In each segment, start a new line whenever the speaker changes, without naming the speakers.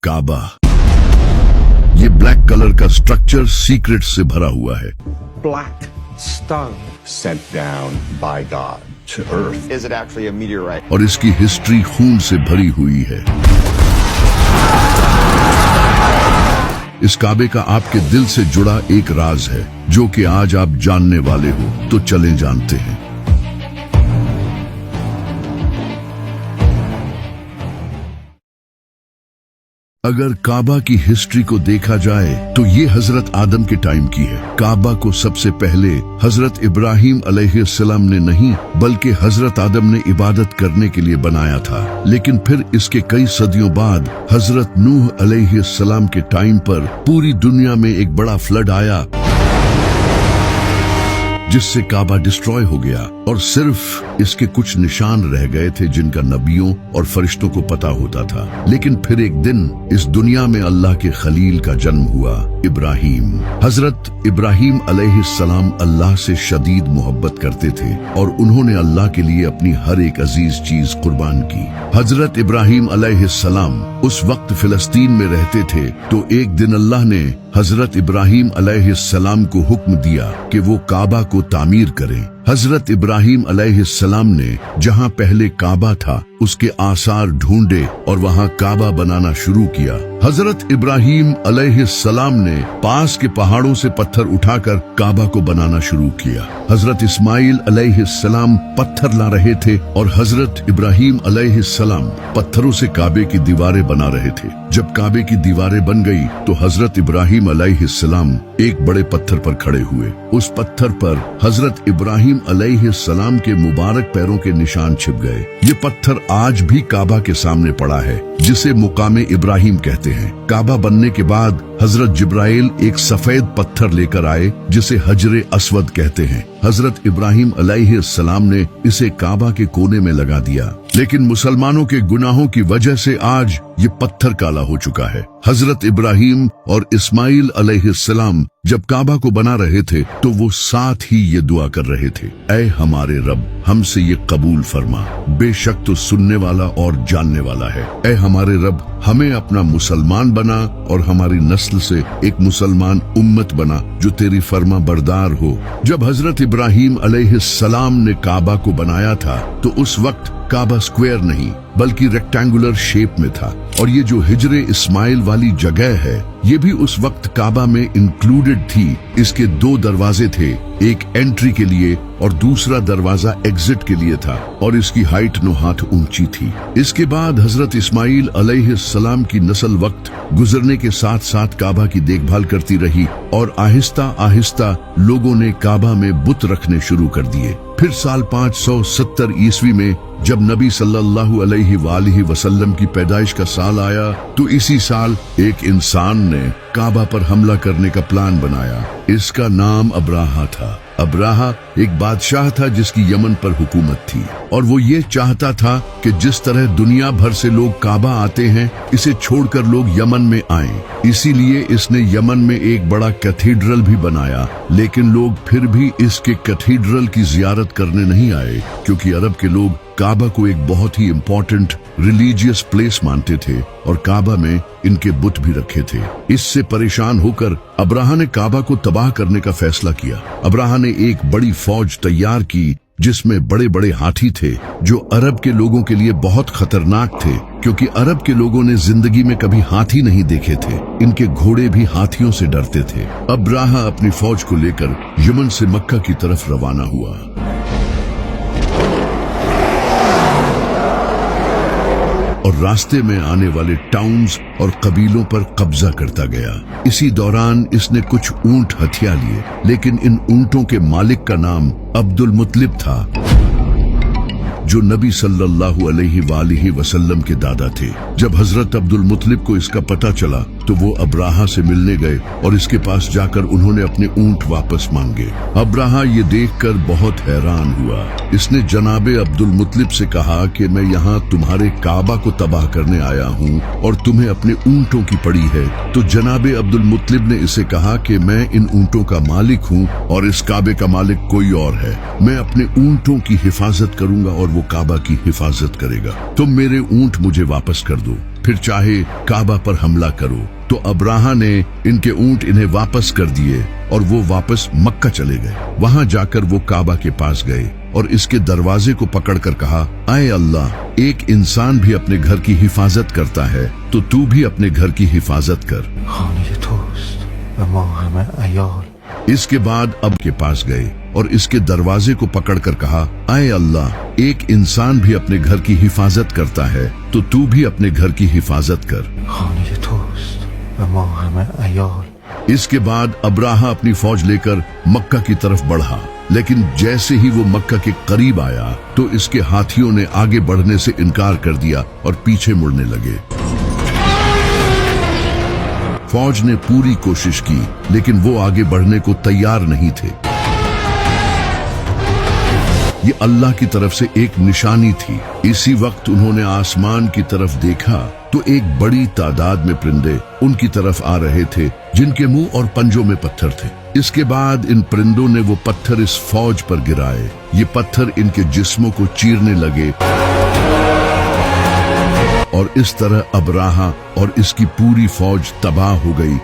काबा। ये black colour का structure secret से भरा हुआ है।
Black stone
sent down by God to earth.
Is it actually a meteorite?
और इसकी हिस्ट्री खून से भरी हुई है। इस काबे का आपके दिल से जुड़ा एक राज है जो कि आज आप जानने वाले हो, तो चलें जानते हैं। अगर काबा की हिस्ट्री को देखा जाए तो ये हजरत आदम के टाइम की है। काबा को सबसे पहले हजरत इब्राहिम अलैहिस्सलाम ने नहीं बल्कि हजरत आदम ने इबादत करने के लिए बनाया था। लेकिन फिर इसके कई सदियों बाद हजरत नूह अलैहिस्सलाम के टाइम पर पूरी दुनिया में एक बड़ा फ्लड आया जिससे काबा डिस्ट्रॉय हो गया और सिर्फ इसके कुछ निशान रह गए थे जिनका नबियों और फरिश्तों को पता होता था। लेकिन फिर एक दिन इस दुनिया में अल्लाह के खलील का जन्म हुआ, इब्राहिम। हजरत इब्राहिम अलैहिस्सलाम अल्लाह से शदीद मोहब्बत करते थे और उन्होंने अल्लाह के लिए अपनी हर एक अजीज चीज कुर्बान की। हजरत इब्राहिम अलैहिस्सलाम उस वक्त फिलिस्तीन में रहते थे, तो एक दिन अल्लाह ने हजरत इब्राहिम अलैहिस्सलाम को हुक्म दिया कि वो काबा को तामीर करें। हजरत इब्राहिम अलैहिस्सलाम ने जहां पहले काबा था उसके आसार ढूंढे और वहां काबा बनाना शुरू किया। हजरत इब्राहिम अलैहिस्सलाम ने पास के पहाड़ों से पत्थर उठाकर काबा को बनाना शुरू किया। हजरत इस्माइल अलैहिस्सलाम पत्थर ला रहे थे और हजरत इब्राहिम अलैहिस्सलाम पत्थरों से काबे की दीवारें बना रहे थे। जब काबे की दीवारें बन गई तो हजरत इब्राहिम अलैहिस्सलाम एक बड़े पत्थर पर खड़े हुए। उस पत्थर पर हजरत इब्राहिम अलैहिस्सलाम के मुबारक पैरों के निशान छिप गए। ये पत्थर आज भी काबा के सामने पड़ा है, जिसे मुकामे इब्राहिम कहते हैं। काबा बनने के बाद हजरत जिब्राइल एक सफेद पत्थर लेकर आए जिसे हजरे अस्वद कहते हैं। हजरत इब्राहिम अलैहिस्सलाम ने इसे काबा के कोने में लगा दिया, लेकिन मुसलमानों के गुनाहों की वजह से आज ये पत्थर काला हो चुका है। हजरत इब्राहिम और इस्माइल अलैहिस्सलाम जब काबा को बना रहे थे तो वो साथ ही ये दुआ कर रहे थे, ऐ हमारे रब, हमसे ये कबूल फरमा, बेशक तो सुनने वाला और जानने वाला है। ऐ हमारे रब, हमें अपना मुसलमान बना और हमारी नस्ल से एक मुसलमान उम्मत बना जो तेरी फर्मा बरदार हो। जब हजरत इब्राहिम अलैहिस्सलाम ने काबा को बनाया था तो उस वक्त काबा स्क्वायर नहीं बल्कि रेक्टेंगुलर शेप में था, और ये जो हिजरे इस्माइल वाली जगह है ये भी उस वक्त काबा में इंक्लूडेड थी। इसके दो दरवाजे थे, एक एंट्री के लिए और दूसरा दरवाजा एग्जिट के लिए था, और इसकी हाइट 9 हाथ ऊंची थी। इसके बाद हजरत इस्माइल अलैहिस्सलाम की नस्ल वक्त गुजरने के साथ साथ काबा की देखभाल करती रही और आहिस्ता आहिस्ता लोगों ने काबा में बुत रखने शुरू कर दिए। फिर साल 570 ईस्वी में जब नबी सल्लल्लाहु अलैहि वसल्लम की पैदाइश का साल आया तो इसी साल एक इंसान ने काबा पर हमला करने का प्लान बनाया। इसका नाम अब्राहा था। अब्राहा एक बादशाह था जिसकी यमन पर हुकूमत थी, और वो ये चाहता था कि जिस तरह दुनिया भर से लोग काबा आते हैं इसे छोड़कर लोग यमन में आएं। इसीलिए इसने यमन में एक बड़ा कैथीड्रल भी बनाया, लेकिन लोग फिर भी इसके कैथीड्रल की जियारत करने नहीं आए क्योंकि अरब के लोग काबा को एक बहुत ही इम्पोर्टेंट रिलीजियस प्लेस मानते थे और काबा में इनके बुत भी रखे थे। इससे परेशान होकर अब्राहा ने काबा को तबाह करने का फैसला किया। अब्राहा ने एक बड़ी फौज तैयार की जिसमें बड़े बड़े हाथी थे जो अरब के लोगों के लिए बहुत खतरनाक थे, क्योंकि अरब के लोगों ने जिंदगी में कभी हाथी नहीं देखे थे। इनके घोड़े भी हाथियों से डरते थे। अब्राहा अपनी फौज को लेकर यमन से मक्का की तरफ रवाना हुआ। और रास्ते में आने वाले टाउन्स और कबीलों पर कब्जा करता गया। इसी दौरान इसने कुछ ऊंट हथिया लिए, लेकिन इन ऊंटों के मालिक का नाम अब्दुल मुत्तलिब था जो नबी सल्लल्लाहु अलैहि वसल्लम के दादा थे। जब हजरत अब्दुल मुत्तलिब को इसका पता चला तो वो अब्राहा से मिलने गए और इसके पास जाकर उन्होंने अपने ऊंट वापस मांगे। अब्राहा ये देखकर बहुत हैरान हुआ। इसने जनाबे अब्दुल मुत्तलिब से कहा कि मैं यहाँ तुम्हारे काबा को तबाह करने आया हूँ और तुम्हें अपने ऊंटों की पड़ी है। तो जनाबे अब्दुल मुत्तलिब ने इसे कहा कि मैं इन ऊंटों का मालिक हूँ और इस काबे का मालिक कोई और है। मैं अपने ऊंटों की हिफाजत करूंगा और वो काबा की हिफाजत करेगा। तुम मेरे ऊंट मुझे वापस कर दो। फिर चाहे काबा पर हमला करो। तो अब्राहा ने इनके ऊंट इन्हें वापस कर दिए और वो वापस मक्का चले गए। वहां जाकर वो काबा के पास गए और इसके दरवाजे को पकड़कर कहा, आए अल्लाह, एक इंसान भी अपने घर की हिफाजत करता है तो तू भी अपने घर की हिफाजत कर।
خانه توست و ما همه عیال.
इसके बाद अब के पास गए और इसके दरवाजे को पकड़कर कहा, आए अल्लाह, एक इंसान भी अपने घर की हिफाजत करता है तो तू भी अपने घर की हिफाजत कर।
خانه توست و ما همه عیال.
इसके बाद अब्राहा अपनी फौज लेकर मक्का की तरफ बढ़ा, लेकिन जैसे ही वो मक्का के करीब आया तो इसके हाथियों ने आगे बढ़ने से इनकार कर दिया और पीछे मुड़ने लगे। फौज ने पूरी कोशिश की लेकिन वो आगे बढ़ने को तैयार नहीं थे। ये अल्लाह की तरफ से एक निशानी थी। इसी वक्त उन्होंने आसमान की तरफ देखा तो एक बड़ी तादाद में परिंदे उनकी तरफ आ रहे थे जिनके मुंह और पंजों में पत्थर थे। इसके बाद इन परिंदों ने वो पत्थर इस फौज पर गिराए। ये पत्थर इनके जिस्मों को चीरने लगे और इस तरह अब्राहा और इसकी पूरी फौज तबाह हो गई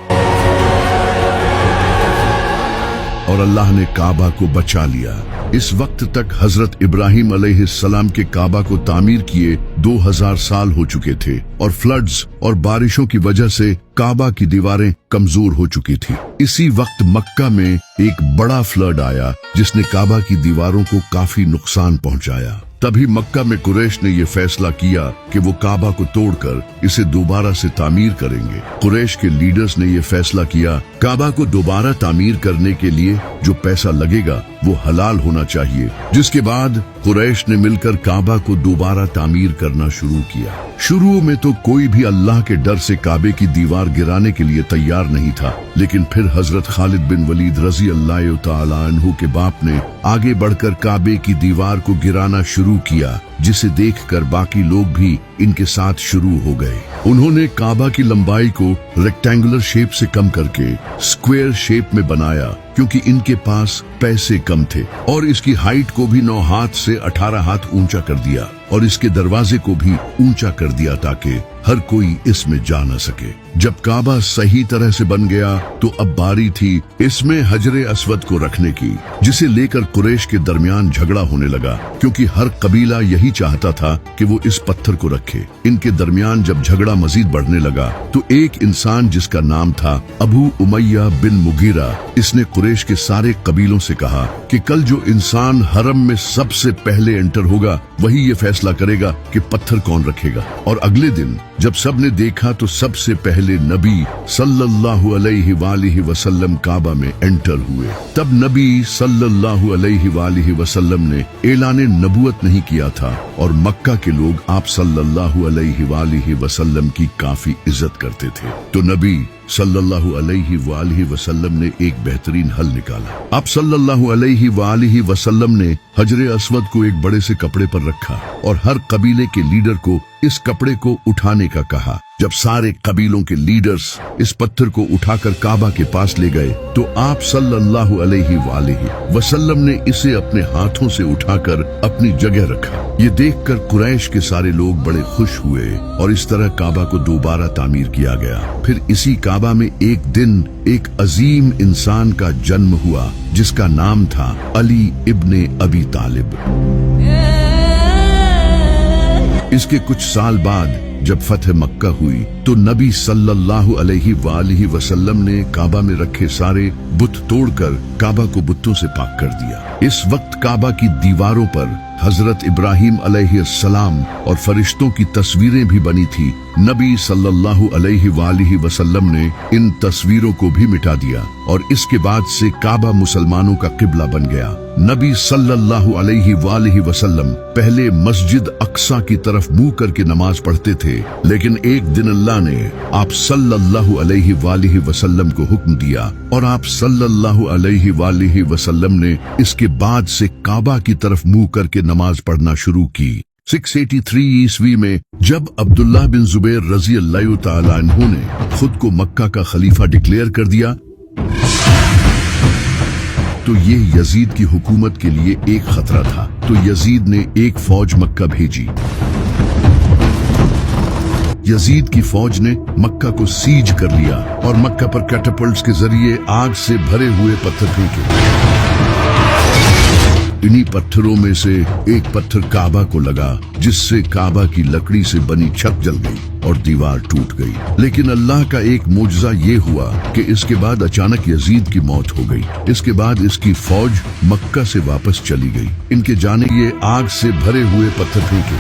और अल्लाह ने काबा को बचा लिया। इस वक्त तक हजरत इब्राहिम अलैहिस्सलाम के काबा को तामीर किए 2000 साल हो चुके थे और फ्लड्स और बारिशों की वजह से काबा की दीवारें कमजोर हो चुकी थी। इसी वक्त मक्का में एक बड़ा फ्लड आया जिसने काबा की दीवारों को काफी नुकसान पहुंचाया। तभी मक्का में कुरैश ने यह फैसला किया कि वो काबा को तोड़कर इसे दोबारा से तामीर करेंगे। कुरैश के लीडर्स ने यह फैसला किया, काबा को दोबारा तामीर करने के लिए जो पैसा लगेगा वो हलाल होना चाहिए। जिसके बाद कुरैश ने मिलकर काबा को दोबारा तामीर करना शुरू किया। शुरू में तो कोई भी अल्लाह के डर से काबे की दीवार गिराने के लिए तैयार नहीं था, लेकिन फिर हजरत खालिद बिन वलीद रजी अल्लाह तआला अन्हु के बाप ने आगे बढ़कर काबे की दीवार को गिराना शुरू किया, जिसे देखकर बाकी लोग भी इनके साथ शुरू हो गए। उन्होंने काबा की लंबाई को रेक्टेंगुलर शेप से कम करके स्क्वायर शेप में बनाया, क्योंकि इनके पास पैसे कम थे, और इसकी हाइट को भी 9 हाथ से 18 हाथ ऊंचा कर दिया और इसके दरवाजे को भी ऊंचा कर दिया ताकि हर कोई इसमें जा न सके। जब काबा सही तरह से बन गया तो अब बारी थी इसमें हजरे अस्वद को रखने की, जिसे लेकर कुरैश के दरमियान झगड़ा होने लगा, क्योंकि हर कबीला यही चाहता था कि वो इस पत्थर को रखे। इनके दरमियान जब झगड़ा मजीद बढ़ने लगा तो एक इंसान जिसका नाम था अबू उमैया बिन मुगीरा, इसने कुरैश के सारे कबीलों से कहा कि कल जो इंसान हरम में सबसे पहले एंटर होगा वही ये फैसला करेगा कि पत्थर कौन रखेगा। और अगले दिन जब सबने देखा तो सबसे पहले नबी सल्लल्लाहु अलैहि वसल्लम काबा में एंटर हुए। तब नबी सल्लल्लाहु अलैहि वसल्लम ने ऐलान नबूवत नहीं किया था और मक्का के लोग आप सल्लल्लाहु अलैहि वसल्लम की काफी इज्जत करते थे। तो नबी सल्लल्लाहु अलैहि वसल्लम ने एक बेहतरीन हल निकाला। आप सल्लल्लाहु अलैहि वसल्लम ने हजरे अस्वद को एक बड़े से कपड़े पर रखा और हर कबीले के लीडर को इस कपड़े को उठाने का कहा। जब सारे कबीलों के लीडर्स इस पत्थर को उठाकर काबा के पास ले गए तो आप सल्लल्लाहु अलैहि वसल्लम ने इसे अपने हाथों से उठाकर अपनी जगह रखा। ये देखकर कुरैश के सारे लोग बड़े खुश हुए और इस तरह काबा को दोबारा तामीर किया गया। फिर इसी काबा में एक दिन एक अजीम इंसान का जन्म हुआ जिसका नाम था अली इब्ने अबी तालिब। इसके कुछ साल बाद जब फतह मक्का हुई तो नबी सल्लल्लाहु अलैहि वसल्लम ने काबा में रखे सारे बुत तोड़कर काबा को बुतों से पाक कर दिया। इस वक्त काबा की दीवारों पर हजरत इब्राहिम अलैहिस्सलाम और फरिश्तों की तस्वीरें भी बनी थी। नबी सल्लल्लाहु अलैहि वसल्लम ने इन तस्वीरों को भी मिटा दिया और इसके बाद से काबा मुसलमानों का किबला बन गया। नबी सल्लल्लाहु अलैहि वसल्लम पहले मस्जिद अक्सा की तरफ मुंह करके नमाज पढ़ते थे, लेकिन एक दिन अल्लाह ने आप सल्लल्लाहु अलैहि वसल्लम को हुक्म दिया और आप सल्लल्लाहु अलैहि वसल्लम ने इसके बाद से काबा की तरफ मुंह करके नमाज पढ़ना शुरू की। 683 ईस्वी में जब अब्दुल्लाह बिन जुबैर रजी अल्लाह तआला अन्हु ने खुद को मक्का का खलीफा डिक्लेयर कर दिया तो ये यजीद की हुकूमत के लिए एक खतरा था। तो यजीद ने एक फौज मक्का भेजी। यजीद की फौज ने मक्का को सीज कर लिया और मक्का पर कैटapults के जरिए आग से भरे हुए पत्थर फेंके। इन्हीं पत्थरों में से एक पत्थर काबा को लगा, जिससे काबा की लकड़ी से बनी छत जल गई और दीवार टूट गई। लेकिन अल्लाह का एक मोजज़ा ये हुआ कि इसके बाद अचानक यजीद की मौत हो गई। इसके बाद इसकी फौज मक्का से वापस चली गई। इनके जाने ये आग से भरे हुए पत्थर फेंके।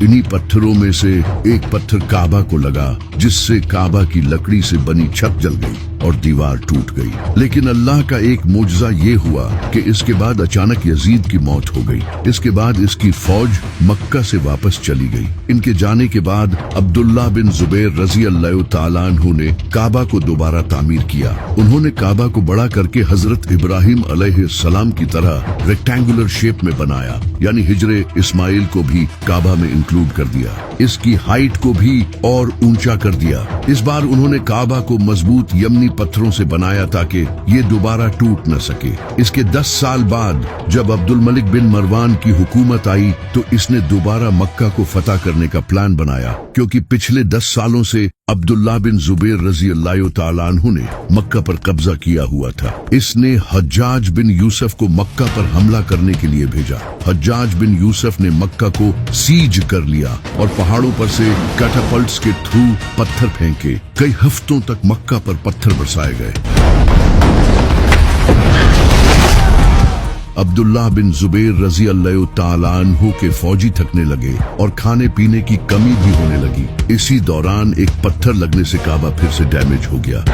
इन्हीं पत्थरों में से एक पत्थर काबा को लगा, जिससे काबा की लकड़ी से बनी छत जल गई और दीवार टूट गई। लेकिन अल्लाह का एक मोजज़ा ये हुआ कि इसके बाद अचानक यजीद की मौत हो गई। इसके बाद इसकी फौज मक्का से वापस चली गई। इनके जाने के बाद अब्दुल्लाह बिन जुबैर रज़ी अल्लाह तआला अन्हु ने काबा को दोबारा तामीर किया। उन्होंने काबा को बड़ा करके हजरत इब्राहिम अलैहिस्सलाम की तरह रेक्टेंगुलर शेप में बनाया, यानी हिजरे इस्माइल को भी काबा में इंक्लूड कर दिया। इसकी हाइट को भी और ऊंचा कर दिया। इस बार उन्होंने काबा को मजबूत यमनी पत्थरों से बनाया ताकि ये दोबारा टूट न सके। इसके 10 साल बाद जब अब्दुल मलिक बिन मरवान की हुकूमत आई तो इसने दोबारा मक्का को फतह करने का प्लान बनाया, क्योंकि पिछले 10 सालों से अब्दुल्लाह बिन जुबैर रज़ी अल्लाह तआला अन्हु ने मक्का पर कब्जा किया हुआ था। इसने हज्जाज बिन यूसुफ को मक्का पर हमला करने के लिए भेजा। हज्जाज बिन यूसुफ ने मक्का को सीज कर लिया और पहाड़ों पर से कैटapults के थ्रू पत्थर फेंके। कई हफ्तों तक मक्का पर पत्थर बरसाए गए। अब्दुल्लाह बिन जुबैर रज़ी अल्लाह तआला अन्हु के फौजी थकने लगे और खाने पीने की कमी भी होने लगी। इसी दौरान एक पत्थर लगने से काबा फिर से डैमेज हो गया,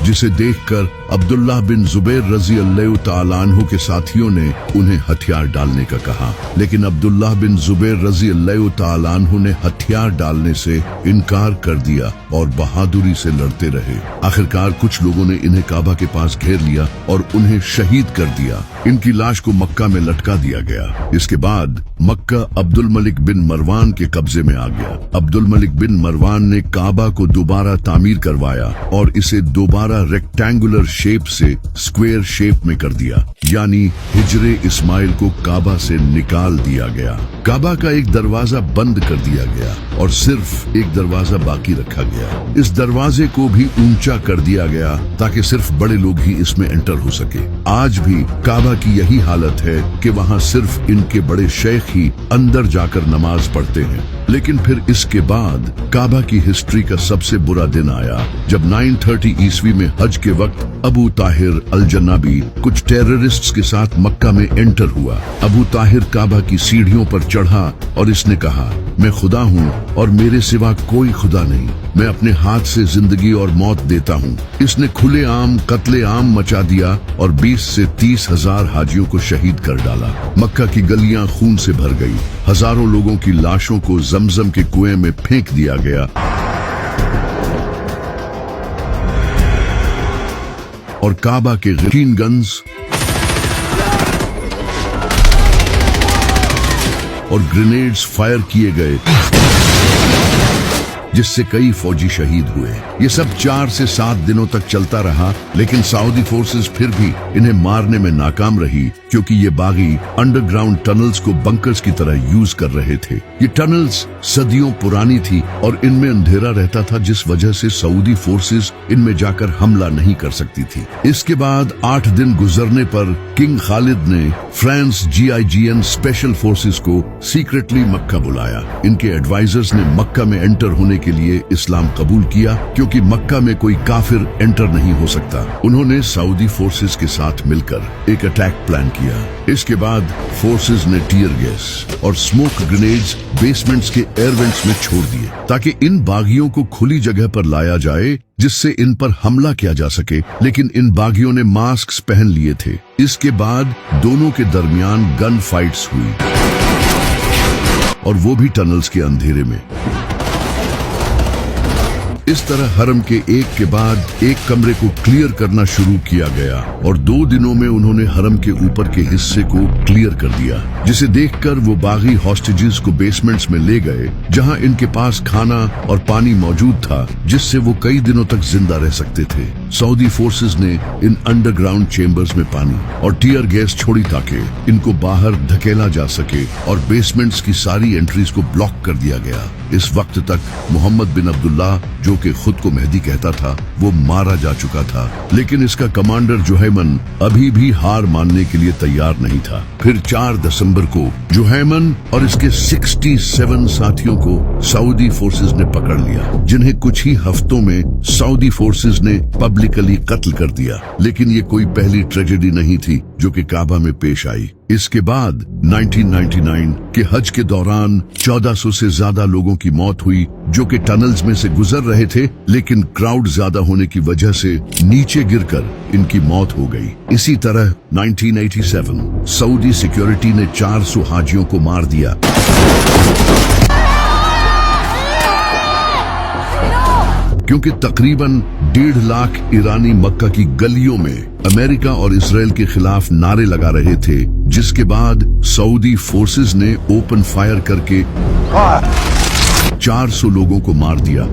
जिसे देखकर अब्दुल्लाह बिन जुबैर रज़ी अल्लाह तआला अन्हु के साथियों ने उन्हें हथियार डालने का कहा। लेकिन अब्दुल्लाह बिन जुबैर रज़ी अल्लाह तआला अन्हु ने हथियार डालने से इनकार कर दिया और बहादुरी से लड़ते रहे। आखिरकार कुछ लोगों ने इन्हें काबा के पास घेर लिया और उन्हें शहीद कर दिया। इनकी लाश को मक्का में लटका दिया गया। इसके बाद मक्का अब्दुल मलिक बिन मरवान के कब्जे में आ गया। अब्दुल मलिक बिन मरवान ने काबा को दोबारा तामीर करवाया और इसे दोबारा रेक्टेंगुलर शेप से स्क्वायर शेप में कर दिया, यानी हिजरे इस्माइल को काबा से निकाल दिया गया। काबा का एक दरवाजा बंद कर दिया गया और सिर्फ एक दरवाजा बाकी रखा गया। इस दरवाजे को भी ऊंचा कर दिया गया ताकि सिर्फ बड़े लोग ही इसमें एंटर हो सके। आज भी काबा की यही हालत है कि वहाँ सिर्फ इनके बड़े शेख ही अंदर जाकर नमाज पढ़ते हैं। लेकिन फिर इसके बाद काबा की हिस्ट्री का सबसे बुरा दिन आया जब 930 ईस्वी में हज के वक्त अबू ताहिर अल जन्नाबी कुछ टेररिस्ट्स के साथ मक्का में एंटर हुआ। अबू ताहिर काबा की सीढ़ियों पर चढ़ा और इसने कहा, मैं खुदा हूँ और मेरे सिवा कोई खुदा नहीं। मैं अपने हाथ से जिंदगी और मौत देता हूँ। इसने खुले आम कत्ले आम मचा दिया और 20 से 30 हजार हाजियों को शहीद कर डाला। मक्का की गलियां खून से भर गई। हजारों लोगों की लाशों को जमजम के कुएं में फेंक दिया गया और काबा के मशीन गन्स और ग्रेनेड्स फायर किए गए, जिससे कई फौजी शहीद हुए। ये सब 4 से 7 दिनों तक चलता रहा, लेकिन सऊदी फोर्सेस फिर भी इन्हें मारने में नाकाम रही, क्योंकि ये बागी अंडरग्राउंड टनल्स को बंकर्स की तरह यूज कर रहे थे। ये टनल्स सदियों पुरानी थी और इनमें अंधेरा रहता था, जिस वजह से सऊदी फोर्सेस इनमें जाकर हमला नहीं कर सकती थी। इसके बाद 8 दिन गुजरने पर किंग खालिद ने फ्रांस GIGN स्पेशल फोर्सेस को सीक्रेटली मक्का बुलाया। इनके एडवाइजर्स ने मक्का में एंटर होने के लिए इस्लाम कबूल किया, क्योंकि मक्का में कोई काफिर एंटर नहीं हो सकता। उन्होंने सऊदी फोर्सेस के साथ मिलकर एक अटैक प्लान किया। इसके बाद फोर्सेस ने टीयर गैस और स्मोक ग्रेनेड्स बेसमेंट्स के एयरवेंट्स में छोड़ दिए, ताकि इन बागियों को खुली जगह पर लाया जाए, जिससे इन पर हमला किया जा सके। लेकिन इन बागियों ने मास्क पहन लिए थे। इसके बाद दोनों के दरमियान गन फाइट्स हुई, और वो भी टनल्स के अंधेरे में। इस तरह हरम के एक के बाद एक कमरे को क्लियर करना शुरू किया गया और 2 दिनों में उन्होंने हरम के ऊपर के हिस्से को क्लियर कर दिया, जिसे देखकर वो बागी हॉस्टेजेस को बेसमेंट्स में ले गए, जहां इनके पास खाना और पानी मौजूद था, जिससे वो कई दिनों तक जिंदा रह सकते थे। सऊदी फोर्सेस ने इन अंडरग्राउंड चेम्बर्स में पानी और टीयर गैस छोड़ी ताकि इनको बाहर धकेला जा सके और बेसमेंट्स की सारी एंट्रीज को ब्लॉक कर दिया गया। इस वक्त तक मोहम्मद बिन अब्दुल्लाह, जो कि खुद को मेहदी कहता था, वो मारा जा चुका था, लेकिन इसका कमांडर जुहैमन अभी भी हार मानने के लिए तैयार नहीं था। फिर 4 दिसंबर को जुहैमन और इसके 67 साथियों को सऊदी फोर्सेस ने पकड़ लिया, जिन्हें कुछ ही हफ्तों में सऊदी फोर्सेस ने पब्लिकली कत्ल कर दिया। लेकिन ये कोई पहली ट्रेजेडी नहीं थी जो कि काबा में पेश आई। इसके बाद 1999 के हज के दौरान 1400 से ज्यादा लोगों की मौत हुई, जो कि टनल्स में से गुजर रहे थे, लेकिन क्राउड ज्यादा होने की वजह से नीचे गिरकर इनकी मौत हो गई। इसी तरह 1987 सऊदी सिक्योरिटी ने 400 हाजियों को मार दिया। क्योंकि तकरीबन 1.5 लाख ईरानी मक्का की गलियों में अमेरिका और इसराइल के खिलाफ नारे लगा रहे थे, जिसके बाद सऊदी फोर्सेस ने ओपन फायर करके 400 लोगों को मार दिया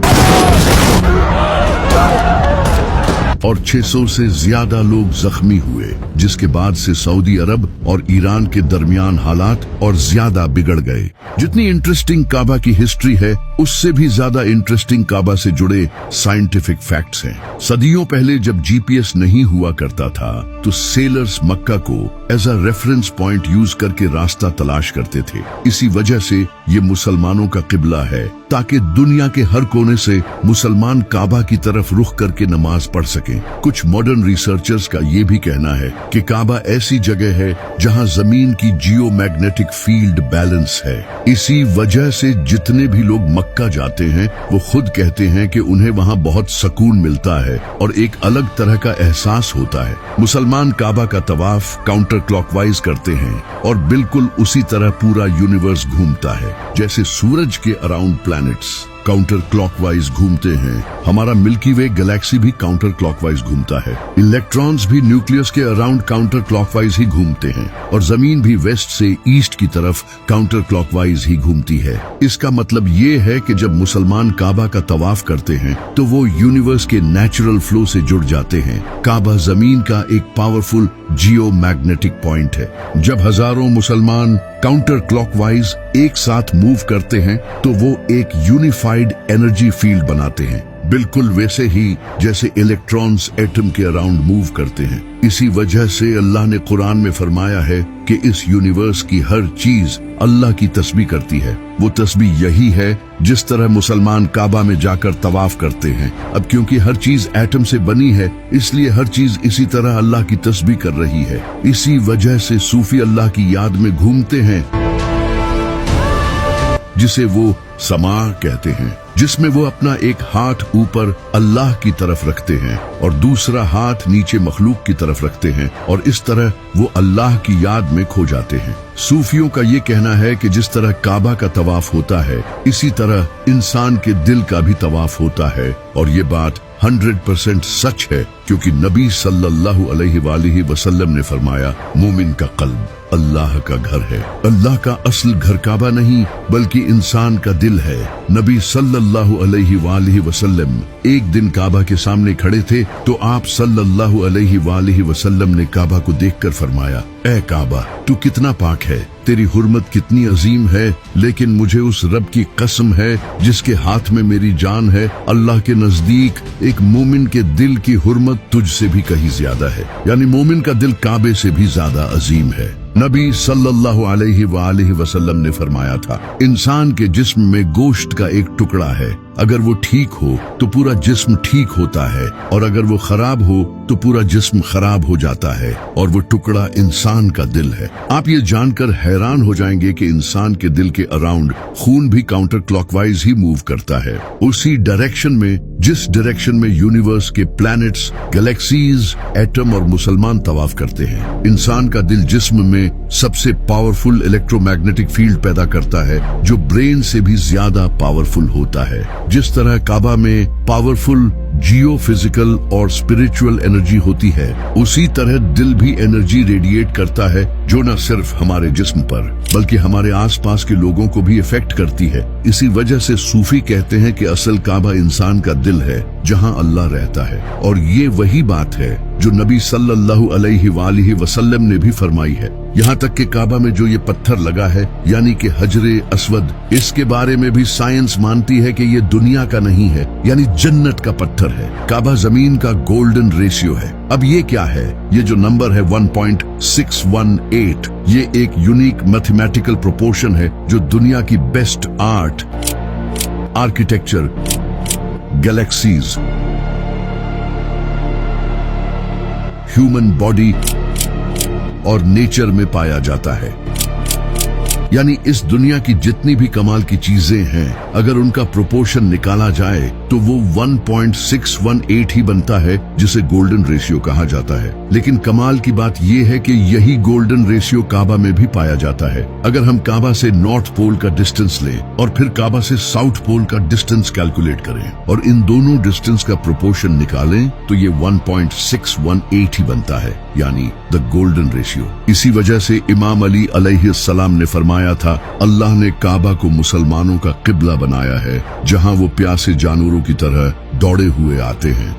और 600 से ज्यादा लोग जख्मी हुए, जिसके बाद से सऊदी अरब और ईरान के दरमियान हालात और ज्यादा बिगड़ गए। जितनी इंटरेस्टिंग काबा की हिस्ट्री है, उससे भी ज्यादा इंटरेस्टिंग काबा से जुड़े साइंटिफिक फैक्ट्स हैं। सदियों पहले जब जीपीएस नहीं हुआ करता था, तो सेलर्स मक्का को as a reference point use करके रास्ता तलाश करते थे। इसी वजह से ये मुसलमानों का किबला है, ताकि दुनिया के हर कोने से मुसलमान काबा की तरफ रुख करके नमाज पढ़ सकें। कुछ मॉडर्न रिसर्चर्स का ये भी कहना है कि काबा ऐसी जगह है जहां जमीन की जियोमैग्नेटिक फील्ड बैलेंस है। इसी वजह से जितने भी लोग मक्का जाते हैं, वो खुद कहते हैं कि उन्हें वहां बहुत सुकून मिलता है और एक अलग तरह का एहसास होता है। मुसलमान काबा का तवाफ काउंटर क्लॉकवाइज करते हैं और बिल्कुल उसी तरह पूरा यूनिवर्स घूमता है, जैसे सूरज के अराउंड प्लैनेट्स काउंटर क्लॉकवाइज घूमते हैं। हमारा मिल्की वे गैलेक्सी भी काउंटर क्लॉकवाइज घूमता है। इलेक्ट्रॉन्स भी न्यूक्लियस के अराउंड काउंटर क्लॉकवाइज ही घूमते हैं और जमीन भी वेस्ट से ईस्ट की तरफ काउंटर क्लॉकवाइज ही घूमती है। इसका मतलब ये है कि जब मुसलमान काबा का तवाफ करते हैं, तो वो यूनिवर्स के नेचुरल फ्लो से जुड़ जाते हैं। काबा जमीन का एक पावरफुल जियोमैग्नेटिक पॉइंट है। जब हजारों मुसलमान काउंटर क्लॉकवाइज एक साथ मूव करते हैं, तो वो एक यूनिफाइड एनर्जी फील्ड बनाते हैं, बिल्कुल वैसे ही जैसे इलेक्ट्रॉन्स एटम के अराउंड मूव करते हैं। इसी वजह से अल्लाह ने कुरान में फरमाया है कि इस यूनिवर्स की हर चीज अल्लाह की तस्बीह करती है। वो तस्बीह यही है जिस तरह मुसलमान काबा में जाकर तवाफ करते हैं। अब क्योंकि हर चीज एटम से बनी है, इसलिए हर चीज इसी तरह अल्लाह की तस्बीह कर रही है। इसी वजह से सूफी अल्लाह की याद में घूमते हैं, जिसे वो समा कहते हैं, जिसमें वो अपना एक हाथ ऊपर अल्लाह की तरफ रखते हैं और दूसरा हाथ नीचे मखलूक की तरफ रखते हैं, और इस तरह वो अल्लाह की याद में खो जाते हैं। सूफियों का ये कहना है कि जिस तरह काबा का तवाफ होता है, इसी तरह इंसान के दिल का भी तवाफ होता है। और ये बात 100% सच है, क्योंकि नबी सल्लल्लाहु अलैहि वसल्लम ने फरमाया, मोमिन का कल्ब अल्लाह का घर है। अल्लाह का असल घर काबा नहीं, बल्कि इंसान का दिल है। नबी सल्लल्लाहु अलैहि वसल्लम एक दिन काबा के सामने खड़े थे, तो आप सल्लल्लाहु अलैहि वसल्लम ने काबा को देखकर फरमाया, ए काबा, तू कितना पाक है, तेरी हुर्मत कितनी अजीम है, लेकिन मुझे उस रब की कसम है जिसके हाथ में मेरी जान है, अल्लाह के नजदीक एक मोमिन के दिल की हुर्मत तुझसे भी कहीं ज्यादा है। यानी मोमिन का दिल काबे से भी ज्यादा अजीम है। नबी सल्लल्लाहु अलैहि वसल्लम ने फरमाया था, इंसान के जिस्म में गोश्त का एक टुकड़ा है, अगर वो ठीक हो तो पूरा जिस्म ठीक होता है, और अगर वो खराब हो तो पूरा जिस्म खराब हो जाता है, और वो टुकड़ा इंसान का दिल है। आप ये जानकर हैरान हो जाएंगे कि इंसान के दिल के अराउंड खून भी काउंटर क्लॉकवाइज ही मूव करता है, उसी डायरेक्शन में जिस डायरेक्शन में यूनिवर्स के प्लैनेट्स, गैलेक्सीज, एटम और मुसलमान तवाफ करते हैं। इंसान का दिल जिस्म में सबसे पावरफुल इलेक्ट्रोमैग्नेटिक फील्ड पैदा करता है, जो ब्रेन से भी ज्यादा पावरफुल होता है। जिस तरह काबा में पावरफुल जियो फिजिकल और स्पिरिचुअल एनर्जी होती है, उसी तरह दिल भी एनर्जी रेडिएट करता है, जो न सिर्फ हमारे जिस्म पर बल्कि हमारे आसपास के लोगों को भी इफेक्ट करती है। इसी वजह से सूफी कहते हैं कि असल काबा इंसान का दिल है, जहां अल्लाह रहता है। और ये वही बात है जो नबी सल्लल्लाहु अलैहि वसल्लम ने भी फरमाई है। यहाँ तक कि काबा में जो ये पत्थर लगा है यानी कि हजरे अस्वद, इसके बारे में भी साइंस मानती है कि ये दुनिया का नहीं है, यानी जन्नत का पत्थर है। काबा जमीन का गोल्डन रेशियो है। अब ये क्या है? ये जो नंबर है 1.618, ये एक यूनिक मैथमेटिकल प्रोपोर्शन है जो दुनिया की best art, architecture, galaxies, human body और नेचर में पाया जाता है। यानी इस दुनिया की जितनी भी कमाल की चीजें हैं, अगर उनका प्रोपोर्शन निकाला जाए तो वो 1.618 ही बनता है, जिसे गोल्डन रेशियो कहा जाता है। लेकिन कमाल की बात यह है कि यही गोल्डन रेशियो काबा में भी पाया जाता है। अगर हम काबा से नॉर्थ पोल का डिस्टेंस लें और फिर काबा से साउथ पोल का डिस्टेंस कैलकुलेट करें और इन दोनों डिस्टेंस का प्रोपोर्शन निकालें तो ये 1.618 ही बनता है, यानी द गोल्डन रेशियो। इसी वजह से इमाम अली अलैहिस्सलाम ने फरमाया था, अल्लाह ने काबा को मुसलमानों का किबला बनाया है, जहां वो प्यासे जानवरों की तरह दौड़े हुए आते हैं।